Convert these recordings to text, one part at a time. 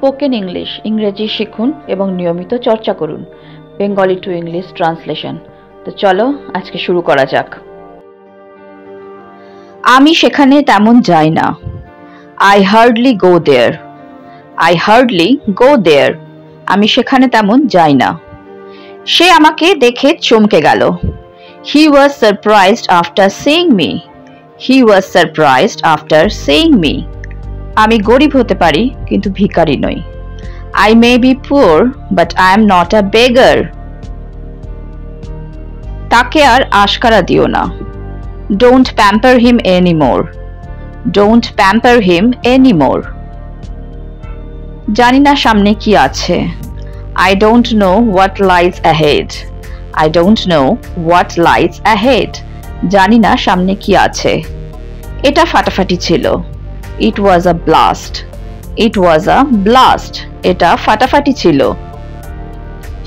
Spoken English ইংরেজি শিখুন এবং নিয়মিত চর্চা করুন। Bengali to English translation. তো চলো আজকে শুরু করা যাক। আমি সেখানে তেমন যাই না। I hardly go there. I hardly go there. আমি সেখানে তেমন যাই না। সে আমাকে দেখে চমকে গেল। He was surprised after seeing me. He was surprised after seeing me. আমি গরিব হতে পারি কিন্তু ভিখারি নই। I may be poor but I am not a beggar. তাকে আর আশকারা দিও না। Don't pamper him anymore. Don't pamper him anymore. জানি না সামনে কি আছে। I don't know what lies ahead. I don't know what lies ahead. জানি না সামনে কি আছে। এটা ফাটাফাটি ছিল। It was a blast. It was a blast. এটা ফাটাফাটি ছিল।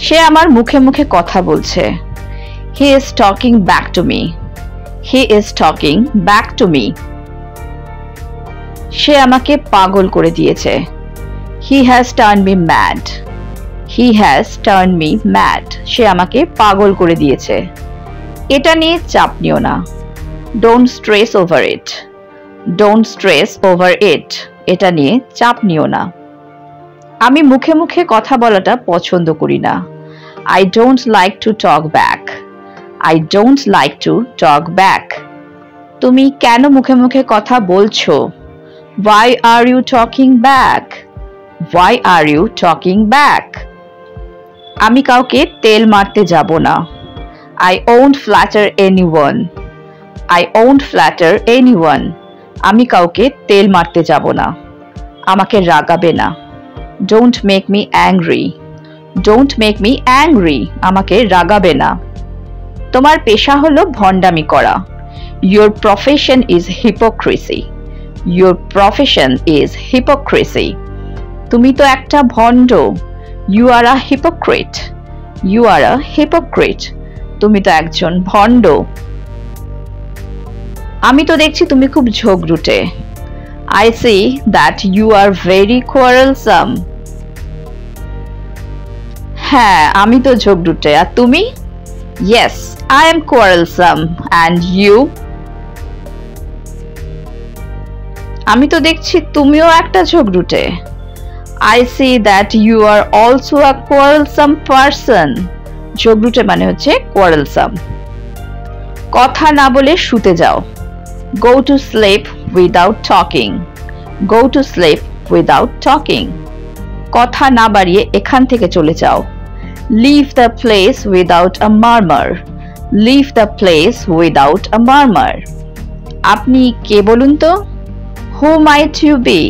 সে আমার মুখে মুখে কথা বলছে। He is talking back to me. He is talking back to me. সে আমাকে পাগল করে দিয়েছে। He has turned me mad. He has turned me mad. সে আমাকে পাগল করে দিয়েছে। এটা নিয়ে চাপ নিও না। Don't stress over it. Don't stress over it. এটা নিয়ে চাপ নিও না। আমি মুখে মুখে কথা বলাটা পছন্দ করি না। I don't like to talk back. I don't like to talk back. তুমি কেন মুখে মুখে কথা বলছো? Why are you talking back? Why are you talking back? আমি কাউকে তেল মারতে যাব না। I won't flatter anyone. I won't flatter anyone. আমি কাউকে তেল মারতে যাব না। আমাকে রাগাবে না। Don't make me angry. Don't make me angry. আমাকে রাগাবে না। তোমার পেশা হলো ভণ্ডামি করা। Your profession is hypocrisy. Your profession is hypocrisy. তুমি তো একটা ভণ্ড। You are a hypocrite. You are a hypocrite. তুমি তো একজন ভণ্ড। আমি তো দেখছি তুমি খুব ঝগড়ুটে। I see that you are very quarrelsome. হ্যাঁ, আমি তো ঝগড়ুটে। আর তুমি? Yes, I am quarrelsome. And you? আমি তো দেখছি তুমিও একটা ঝগড়ুটে। I see that you are also a quarrelsome person. ঝগড়ুটে মানে হচ্ছে quarrelsome. কথা না বলে শুতে যাও। Go to sleep without talking. Go to sleep without talking. কথা না বাড়িয়ে এখান থেকে চলে যাও। Leave the place without a murmur. Leave the place without a murmur. আপনি কে বলুন তো? Who might you be?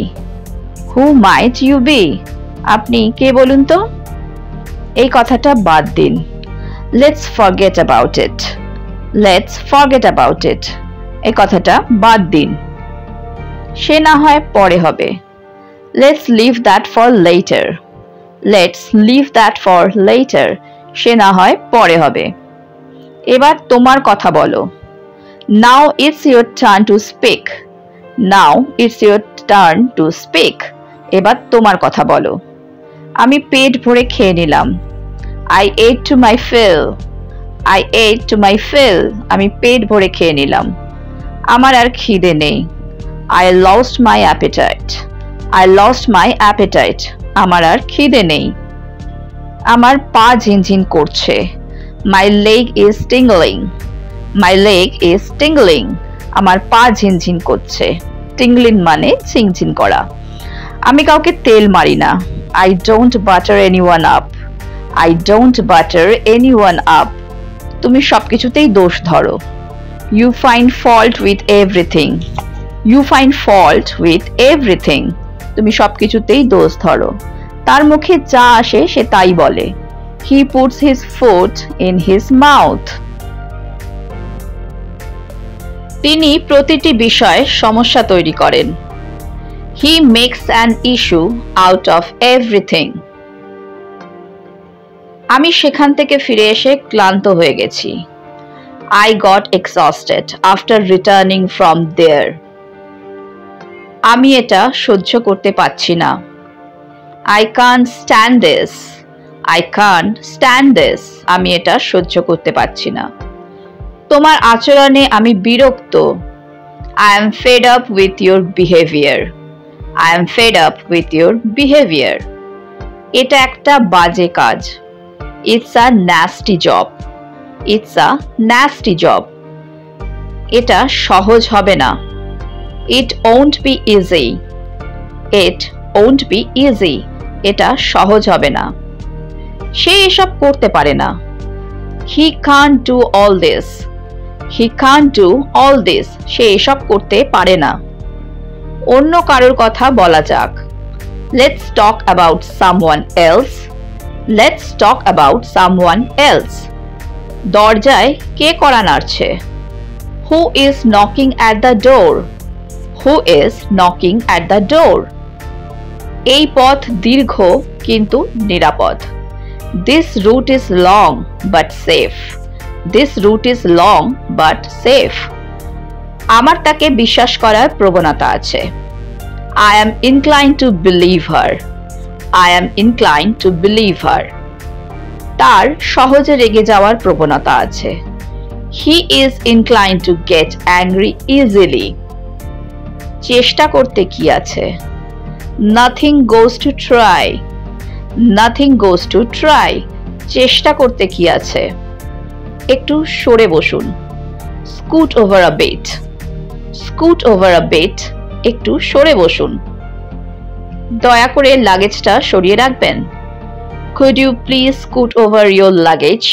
Who might you be? আপনি কে বলুন তো? এই কথাটা বাদ দিন। Let's forget about it. Let's forget about it. এই কথাটা বাদ দিন। সে না হয় পরে হবে। Let's leave that for later. Let's leave that for later. সে না হয় পরে হবে। এবার তোমার কথা বলো। Now it's your turn to speak. Now it's your turn to speak. এবার তোমার কথা বলো। আমি পেট ভরে খেয়ে নিলাম। I ate to my fill. I ate to my fill. আমি পেট ভরে খেয়ে নিলাম। আমার আর খিদে নেই। I lost my appetite. I lost my appetite. আমার আর খিদে নেই। আমার পা ঝিনঝিন করছে। My leg is tingling. My leg is tingling. আমার পা ঝিনঝিন করছে। tingling মানে ঝিনঝিন করা। আমি কাউকে তেল মারি না। I don't butter anyone up. I don't butter anyone up. তুমি সবকিছুতেই দোষ ধরো। You find fault with everything. You find fault with everything. তুমি সবকিছুতেই দোষ ধরো। তার মুখে যা আসে সে তাই বলে। He puts his foot in his mouth. তিনি প্রতিটি বিষয়ে সমস্যা তৈরি করেন। He makes an issue out of everything. আমি সেখান থেকে ফিরে এসে ক্লান্ত হয়ে গেছি। I got exhausted after returning from there. আমি এটা সহ্য করতে পারছি না। I can't stand this. I can't stand this. আমি এটা সহ্য করতে পারছি না। তোমার আচরণে আমি বিরক্ত। I am fed up with your behavior. I am fed up with your behavior. এটা একটা বাজে কাজ। It's a nasty job. It's a nasty job. এটা সহজ হবে না। It won't be easy. It won't be easy. এটা সহজ হবে না। সে এসব করতে পারে না। He can't do all this. He can't do all this. সে এসব করতে পারে না। অন্য কারোর কথা বলা যাক। Let's talk about someone else. Let's talk about someone else. দরজায় কে কড়া নাড়ছে? Who is knocking at the door? Who is knocking at the door? এই পথ দীর্ঘ কিন্তু নিরাপদ। This route is long but safe. This route is long but safe. আমার তাকে বিশ্বাস করার প্রবণতা আছে। I am inclined to believe her. I am inclined to believe her. তার সহজে রেগে যাওয়ার প্রবণতা আছে। He is inclined to get angry easily. চেষ্টা করতে কি আছে? Nothing goes to try. Nothing goes to try. চেষ্টা করতে কি আছে? একটু সরে বসুন। Scoot over a bit. Scoot over a bit. একটু সরে বসুন। দয়া করে লাগেজটা সরিয়ে রাখবেন। Could you please scoot over your luggage?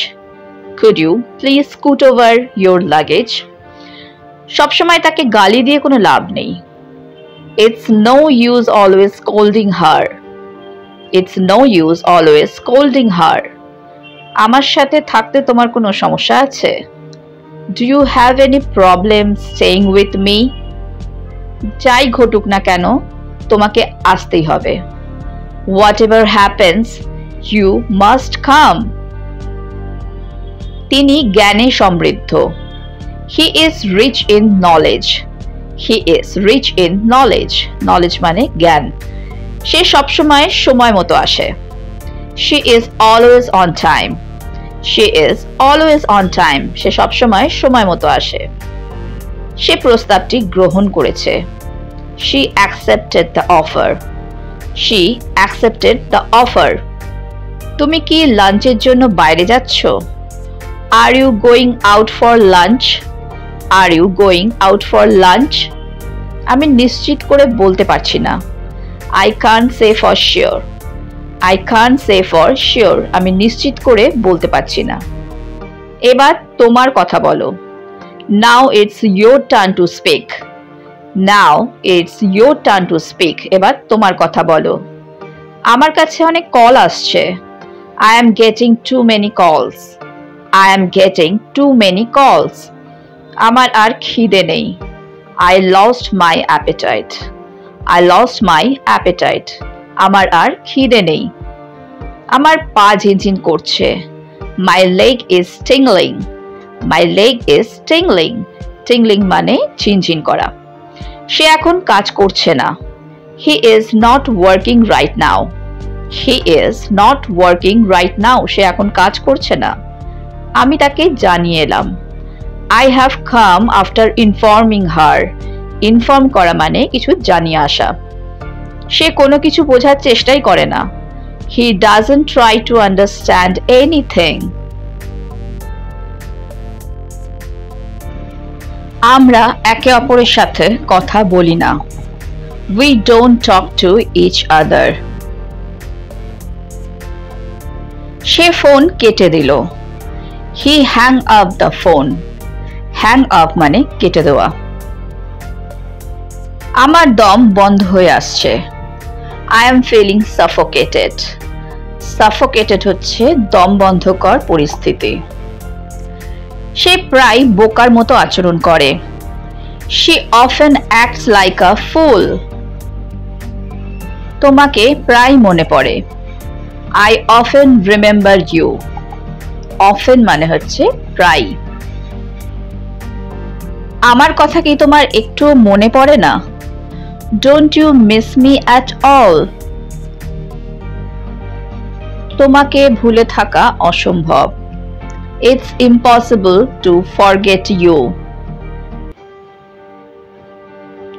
Could you please scoot over your luggage? সবসময় তাকে গালি দিয়ে কোনো লাভ নেই। It's no use always scolding her. It's no use always scolding her. আমার সাথে থাকতে তোমার কোনো সমস্যা আছে? Do you have any problem staying with me? যাই ঘটুক না কেন তোমাকে আসতেই হবে। Whatever happens, you must come. তিনি জ্ঞানে সমৃদ্ধ। He is rich in knowledge. He is rich in knowledge. Knowledge মানে জ্ঞান। সে সবসময় সময় মতো আসে। She is always on time. She is always on time. সে সবসময় সময় মতো আসে। সে প্রস্তাবটি গ্রহণ করেছে। She accepted the offer. She accepted the offer. তুমি কি লাঞ্চের জন্য বাইরে যাচ্ছ? Are you going out for lunch? Are you going out for lunch? আমি নিশ্চিত করে বলতে পারছি না। I can't say for sure. I can't say for sure. আমি নিশ্চিত করে বলতে পারছি না। এবার তোমার কথা বলো। Now it's your turn to speak. Now it's your turn to speak. এবার তোমার কথা বলো। আমার কাছে অনেক কল আসছে। I am getting too many calls. I am getting too many calls. আমার আর খিদে নেই। I lost my appetite. I lost my appetite. আমার আর খিদে নেই। আমার পা ঝিনঝিন করছে। My leg is tingling. My leg is tingling. Tingling মানে ঝিনঝিন করা। সে এখন কাজ করছে না। He is not working right now. He is not working right now. সে এখন কাজ করছে না। আমি তাকে জানিয়ে এলাম। I have come after informing her. Inform করা মানে কিছু জানিয়ে আসা। সে কোনো কিছু বোঝার চেষ্টাই করে না। He doesn't try to understand anything. আমরা একে অপরের সাথে কথা বলি না। We don't talk to each other. Say phone কেটে দিল। He hung up the phone. Hang up মানে কেটে দেওয়া। আমার দম বন্ধ হয়ে আসছে। I am feeling suffocated. Suffocated হচ্ছে দম বন্ধকর পরিস্থিতি। সে প্রায় বোকার মতো আচরণ করে। She often acts like a fool. তোমাকে প্রায় মনে পড়ে। I often remember you. Often মানে হচ্ছে প্রায়। আমার কথা কি তোমার একটু মনে পড়ে না? Don't you miss me at all? তোমাকে ভুলে থাকা অসম্ভব। It's impossible to forget you.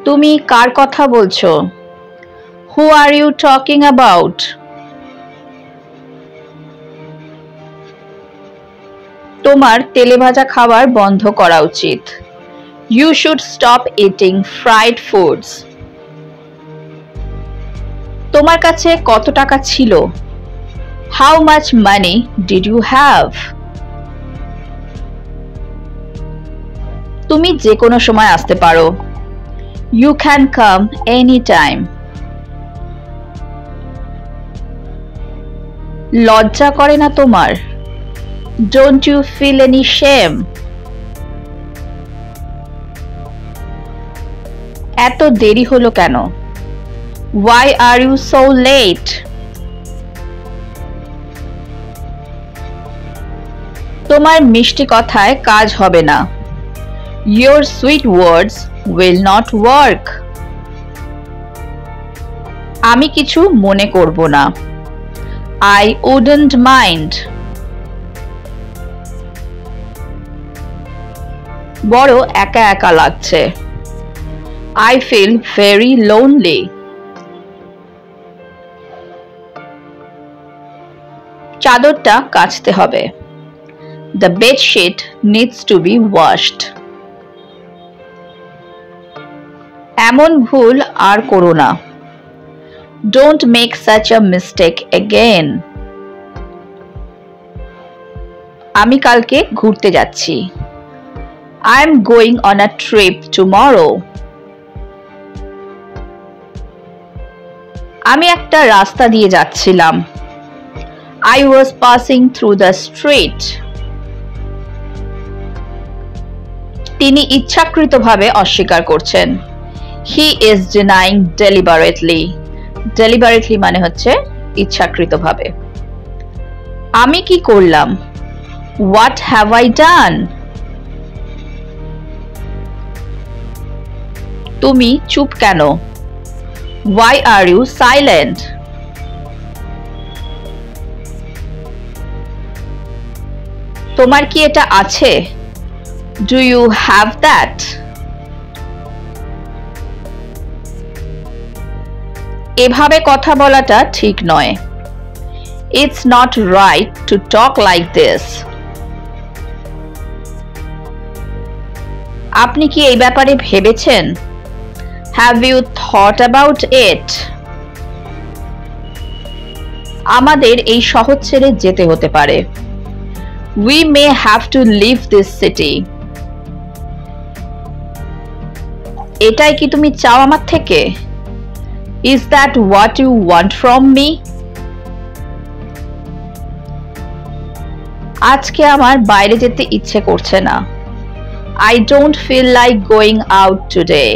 তুমি কার কথা বলছো? Who are you talking about? তোমার তেলেভাজা খাবার বন্ধ করা উচিত। You should stop eating fried foods. তোমার কাছে কত টাকা ছিল? How much money did you have? তুমি যে কোনো সময় আসতে পারো। You can come anytime. লজ্জা করে না তোমার? Don't you feel any shame? এত দেরি হলো কেন? Why are you so late? তোমার মিষ্টি কথায় কাজ হবে না। Your sweet words will not work. আমি কিছু মনে করব না। I wouldn't mind. বড় একা একা লাগছে। I feel very lonely. চাদরটা কাচতে হবে। The bed sheet needs to be washed. এমন ভুল আর করো না। Don't make such a mistake again. আমি কালকে ঘুরতে যাচ্ছি। I'm going on a trip tomorrow. আমি একটা রাস্তা দিয়ে যাচ্ছিলাম। I was passing through the street. তিনি ইচ্ছাকৃতভাবে অস্বীকার করছেন। He is denying deliberately. Deliberately মানে হচ্ছে ইচ্ছাকৃতভাবে। আমি কি করলাম? What have I done? তুমি চুপ কেন? Why are you silent? তোমার কি এটা আছে? Do you have that? এভাবে কথা বলাটা ঠিক নয়। It's not right to talk like this. আপনি কি এই ব্যাপারে ভেবেছেন? Have you thought about it? আমাদের এই শহর ছেড়ে যেতে হতে পারে। We may have to leave this city. এটাই কি তুমি চাও আমার থেকে? Is that what you want from me? আজকে আমার বাইরে যেতে ইচ্ছে করছে না। I don't feel like going out today.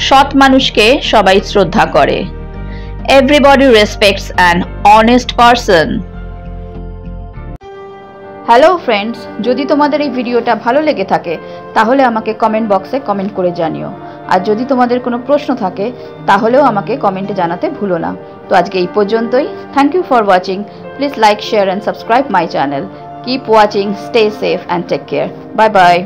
সৎ মানুষকে সবাই শ্রদ্ধা করে। Everybody respects an honest person. Hello friends, যদি তোমাদের এই ভিডিওটা ভালো লেগে থাকে তাহলে আমাকে কমেন্ট বক্সে কমেন্ট করে জানিও। আর যদি তোমাদের কোনো প্রশ্ন থাকে তাহলেও আমাকে কমেন্টে জানাতে ভুলো না। তো আজকে এই পর্যন্তই। Thank you for watching. Please like, share and subscribe my channel. Keep watching, stay safe and take care. Bye bye.